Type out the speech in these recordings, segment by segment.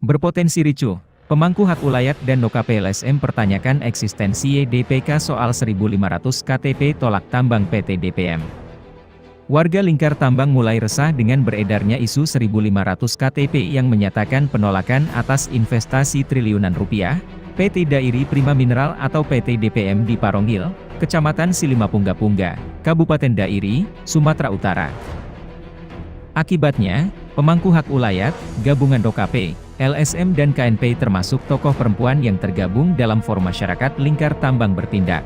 Berpotensi ricuh, pemangku hak ulayat dan Nokape LSM pertanyakan eksistensi YDPK soal 1.500 KTP tolak tambang PT DPM. Warga Lingkar Tambang mulai resah dengan beredarnya isu 1.500 KTP yang menyatakan penolakan atas investasi triliunan rupiah, PT Dairi Prima Mineral atau PT DPM di Parongil, Kecamatan Silimapungga-Pungga, Kabupaten Dairi, Sumatera Utara. Akibatnya, pemangku hak ulayat, gabungan Nokape, LSM dan KNP termasuk tokoh perempuan yang tergabung dalam Forum Masyarakat Lingkar Tambang bertindak.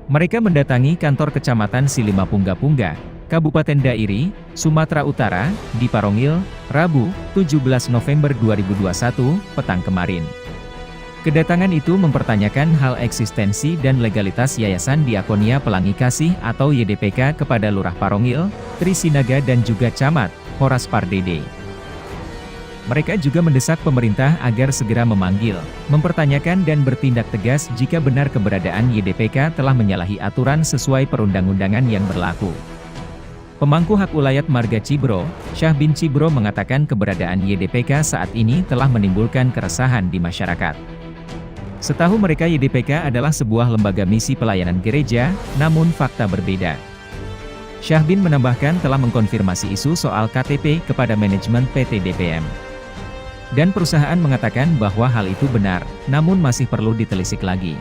Mereka mendatangi kantor Kecamatan Silimapungga-Pungga, Kabupaten Dairi, Sumatera Utara, di Parongil, Rabu, 17 November 2021, petang kemarin. Kedatangan itu mempertanyakan hal eksistensi dan legalitas Yayasan Diakonia Pelangi Kasih atau YDPK kepada Lurah Parongil, Tri Sinaga dan juga Camat, Horas Pardede. Mereka juga mendesak pemerintah agar segera memanggil, mempertanyakan dan bertindak tegas jika benar keberadaan YDPK telah menyalahi aturan sesuai perundang-undangan yang berlaku. Pemangku hak ulayat Marga Cibro, Syah bin Cibro mengatakan keberadaan YDPK saat ini telah menimbulkan keresahan di masyarakat. Setahu mereka YDPK adalah sebuah lembaga misi pelayanan gereja, namun fakta berbeda. Syah bin menambahkan telah mengkonfirmasi isu soal KTP kepada manajemen PT DPM. Dan perusahaan mengatakan bahwa hal itu benar, namun masih perlu ditelisik lagi.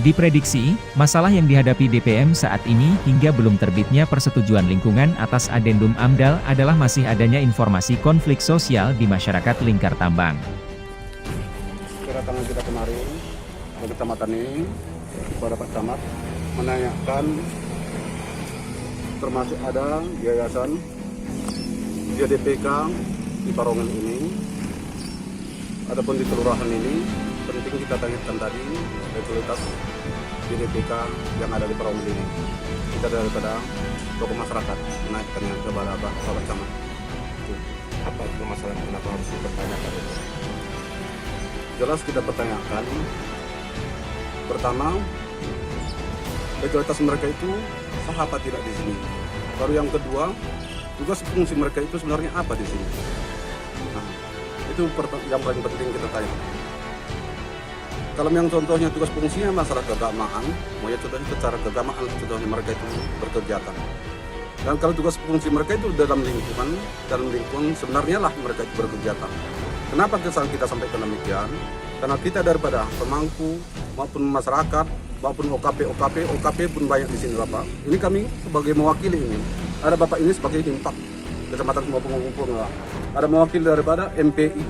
Diprediksi, masalah yang dihadapi DPM saat ini hingga belum terbitnya persetujuan lingkungan atas adendum AMDAL adalah masih adanya informasi konflik sosial di masyarakat Lingkar Tambang. Kedatangan kita kemarin ke kecamatan ini kepada Pak Camat menanyakan termasuk ada yayasan YDPK di Parongil ini, adapun di kelurahan ini penting kita tanyakan tadi legalitas YDPK yang ada di Parongil ini. Kita daripada tokoh masyarakat menaikkannya kepada Pak Camat. Apa permasalahan kenapa harus dipertanyakan itu? Jelas kita pertanyakan, pertama legalitas mereka itu sah apa tidak di sini. Baru yang kedua, tugas fungsi mereka itu sebenarnya apa di sini. Nah, itu yang paling penting kita tanya. Kalau yang contohnya tugas fungsinya masalah keagamaan, mau ya contohnya secara keagamaan, contohnya mereka itu berkegiatan. Dan kalau tugas fungsi mereka itu dalam lingkungan sebenarnya lah mereka itu berkegiatan. Kenapa kita sampaikan demikian? Karena kita daripada pemangku maupun masyarakat maupun OKP pun banyak di sini Bapak. Ini kami sebagai mewakili ini. Ada Bapak ini sebagai Himpak Kecamatan Silimapungga. Ada mewakili daripada MPI,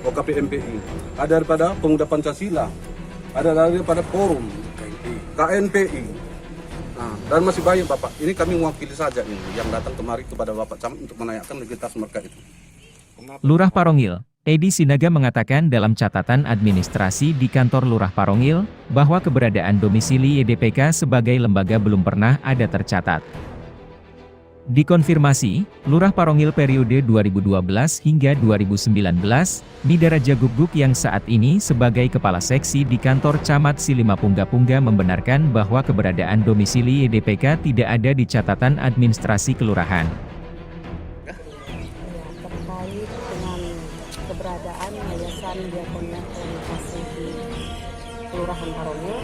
OKP MPI. Ada daripada Pemuda Pancasila. Ada daripada Forum KNPI. Nah, dan masih banyak Bapak. Ini kami mewakili saja ini yang datang kemari kepada Bapak Camat untuk menanyakan legalitas mereka itu. Lurah Parongil, Edi Sinaga mengatakan dalam catatan administrasi di kantor Lurah Parongil, bahwa keberadaan domisili YDPK sebagai lembaga belum pernah ada tercatat. Dikonfirmasi, Lurah Parongil periode 2012 hingga 2019, Bidara Jaguguk yang saat ini sebagai Kepala Seksi di kantor Camat Silimapungga-Pungga membenarkan bahwa keberadaan domisili YDPK tidak ada di catatan administrasi kelurahan. Terkait dengan keberadaan Yayasan Diakonia Pelangi Kasih di Kelurahan Parongil,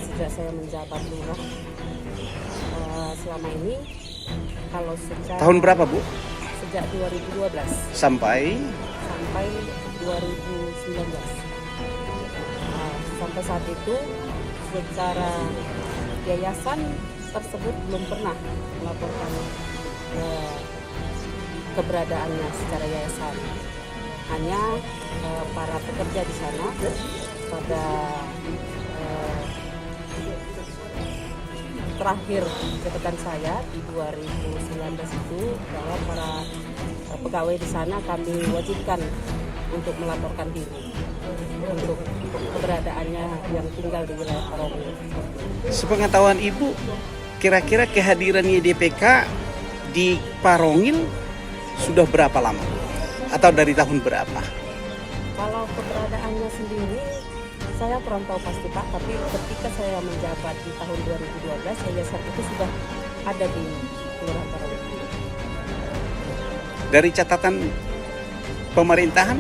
sejak saya menjabat lurah selama ini, kalau sejak Tahun berapa Bu? Sejak 2012 Sampai 2019. Sampai saat itu secara yayasan tersebut belum pernah melaporkan keberadaannya secara yayasan. Hanya para pekerja di sana pada terakhir jabatan saya di 2019 itu, bahwa para pegawai di sana kami wajibkan untuk melaporkan diri untuk keberadaannya yang tinggal di wilayah Parongil. sepengetahuan Ibu, kira-kira kehadiran YDPK di Parongil sudah berapa lama? Atau dari tahun berapa? Kalau keberadaannya sendiri, saya kurang tahu pasti Pak, tapi ketika saya menjabat di tahun 2012, yayasan itu sudah ada di Kelurahan Parongil. Dari catatan pemerintahan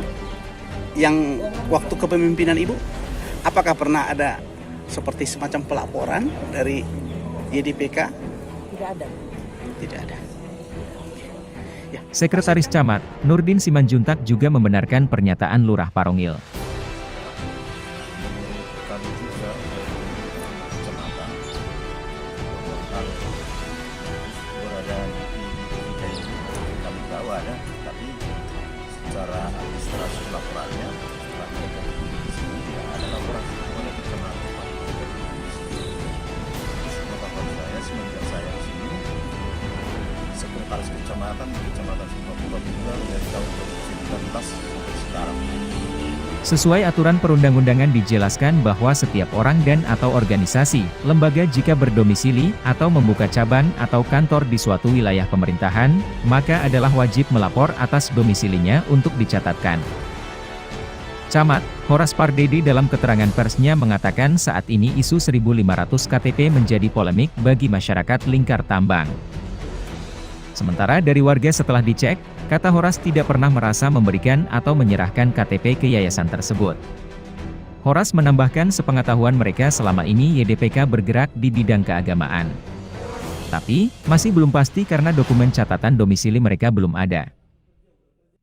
yang waktu kepemimpinan Ibu, apakah pernah ada seperti semacam pelaporan dari YDPK? Tidak ada. Tidak ada. Ya. Sekretaris Camat, Nurdin Simanjuntak juga membenarkan pernyataan Lurah Parongil. Kami juga kecamatan berada di tiga ini kami tahu ada, tapi secara administrasi laporannya di sini tidak ada laporan oleh kecamatan. Pengetahuan saya semenjak saya di sini, sekretaris kecamatan di Kecamatan Sumbawa dari tahun 2019 sampai sekarang. Sesuai aturan perundang-undangan dijelaskan bahwa setiap orang dan atau organisasi, lembaga jika berdomisili, atau membuka cabang atau kantor di suatu wilayah pemerintahan, maka adalah wajib melapor atas domisilinya untuk dicatatkan. Camat, Horas Pardede dalam keterangan persnya mengatakan saat ini isu 1.500 KTP menjadi polemik bagi masyarakat Lingkar Tambang. Sementara dari warga setelah dicek, kata Horas tidak pernah merasa memberikan atau menyerahkan KTP ke yayasan tersebut. Horas menambahkan sepengetahuan mereka selama ini YDPK bergerak di bidang keagamaan. Tapi, masih belum pasti karena dokumen catatan domisili mereka belum ada.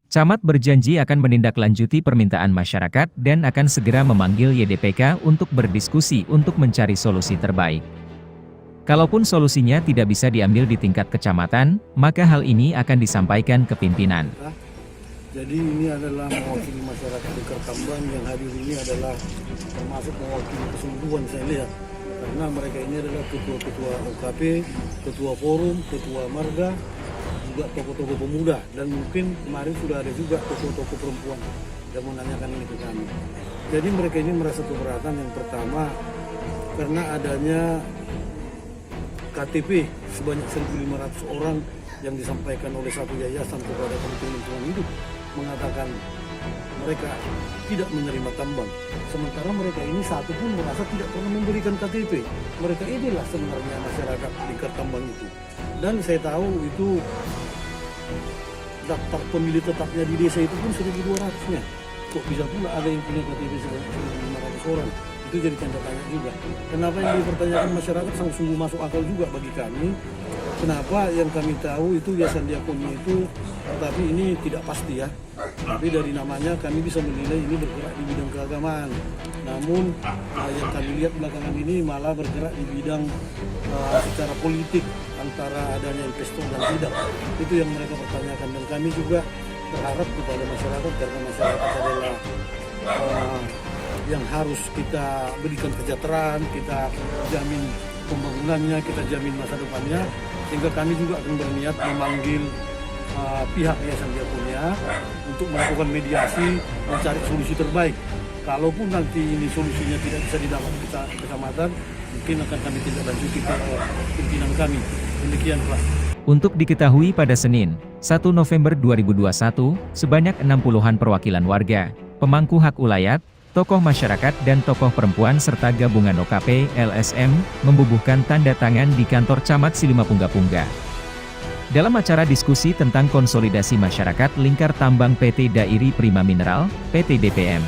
Camat berjanji akan menindaklanjuti permintaan masyarakat dan akan segera memanggil YDPK untuk berdiskusi untuk mencari solusi terbaik. Kalaupun solusinya tidak bisa diambil di tingkat kecamatan, maka hal ini akan disampaikan ke pimpinan. Jadi ini adalah mewakili masyarakat Lingkar Tambang, yang hadir ini adalah termasuk mewakili keseluruhan saya lihat. Karena mereka ini adalah ketua-ketua OKP, ketua forum, ketua marga, juga tokoh-tokoh pemuda. Dan mungkin kemarin sudah ada juga tokoh-tokoh perempuan yang menanyakan ini ke kami. Jadi mereka ini merasa keberatan yang pertama karena adanya KTP sebanyak 1.500 orang yang disampaikan oleh satu yayasan kepada Kementerian Lingkungan Hidup mengatakan mereka tidak menerima tambang. Sementara mereka ini satu pun merasa tidak pernah memberikan KTP. Mereka inilah sebenarnya masyarakat Lingkar Tambang itu. Dan saya tahu itu daftar pemilih tetapnya di desa itu pun 1.200-nya. Kok bisa pula ada yang punya KTP sebanyak 1.500 orang? Itu jadi tanda tanya juga. Kenapa yang dipertanyakan masyarakat sungguh masuk akal juga bagi kami. Kenapa yang kami tahu itu yayasan diakonnya itu, tetapi ini tidak pasti ya. Tapi dari namanya kami bisa menilai ini bergerak di bidang keagamaan. Namun yang kami lihat belakangan ini malah bergerak di bidang secara politik antara adanya investor dan tidak. Itu yang mereka pertanyakan, dan kami juga berharap kepada masyarakat karena masyarakat adalah yang harus kita berikan kesejahteraan, kita jamin pembangunannya, kita jamin masa depannya, sehingga kami juga akan berniat memanggil pihak yayasan diakonnya untuk melakukan mediasi, mencari solusi terbaik. Kalaupun nanti ini solusinya tidak bisa didapat di kecamatan, mungkin akan kami tindak lanjuti ke pimpinan kami. Demikian, Pak. Untuk diketahui pada Senin, 1 November 2021, sebanyak 60-an perwakilan warga, pemangku hak ulayat, tokoh masyarakat dan tokoh perempuan serta gabungan OKP, LSM, membubuhkan tanda tangan di kantor Camat Silimapungga. Dalam acara diskusi tentang konsolidasi masyarakat Lingkar Tambang PT Dairi Prima Mineral, PT DPM.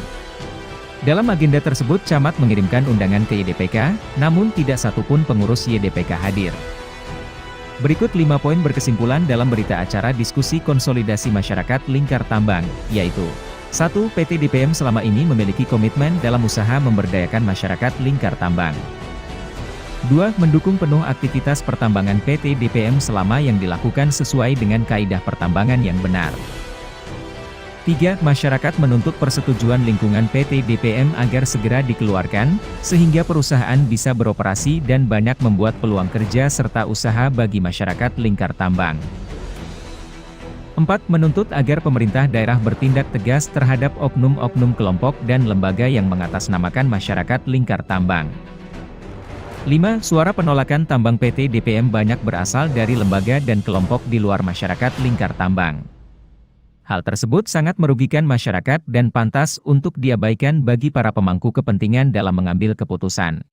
Dalam agenda tersebut Camat mengirimkan undangan ke YDPK, namun tidak satupun pengurus YDPK hadir. Berikut 5 poin berkesimpulan dalam berita acara diskusi konsolidasi masyarakat Lingkar Tambang, yaitu 1. PT DPM selama ini memiliki komitmen dalam usaha memberdayakan masyarakat Lingkar Tambang. 2. Mendukung penuh aktivitas pertambangan PT DPM selama yang dilakukan sesuai dengan kaidah pertambangan yang benar. 3. Masyarakat menuntut persetujuan lingkungan PT DPM agar segera dikeluarkan, sehingga perusahaan bisa beroperasi dan banyak membuat peluang kerja serta usaha bagi masyarakat Lingkar Tambang. 4. Menuntut agar pemerintah daerah bertindak tegas terhadap oknum-oknum kelompok dan lembaga yang mengatasnamakan masyarakat Lingkar Tambang. 5. Suara penolakan tambang PT DPM banyak berasal dari lembaga dan kelompok di luar masyarakat Lingkar Tambang. Hal tersebut sangat merugikan masyarakat dan pantas untuk diabaikan bagi para pemangku kepentingan dalam mengambil keputusan.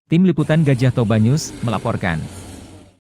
Tim Liputan Gajah Toba News melaporkan.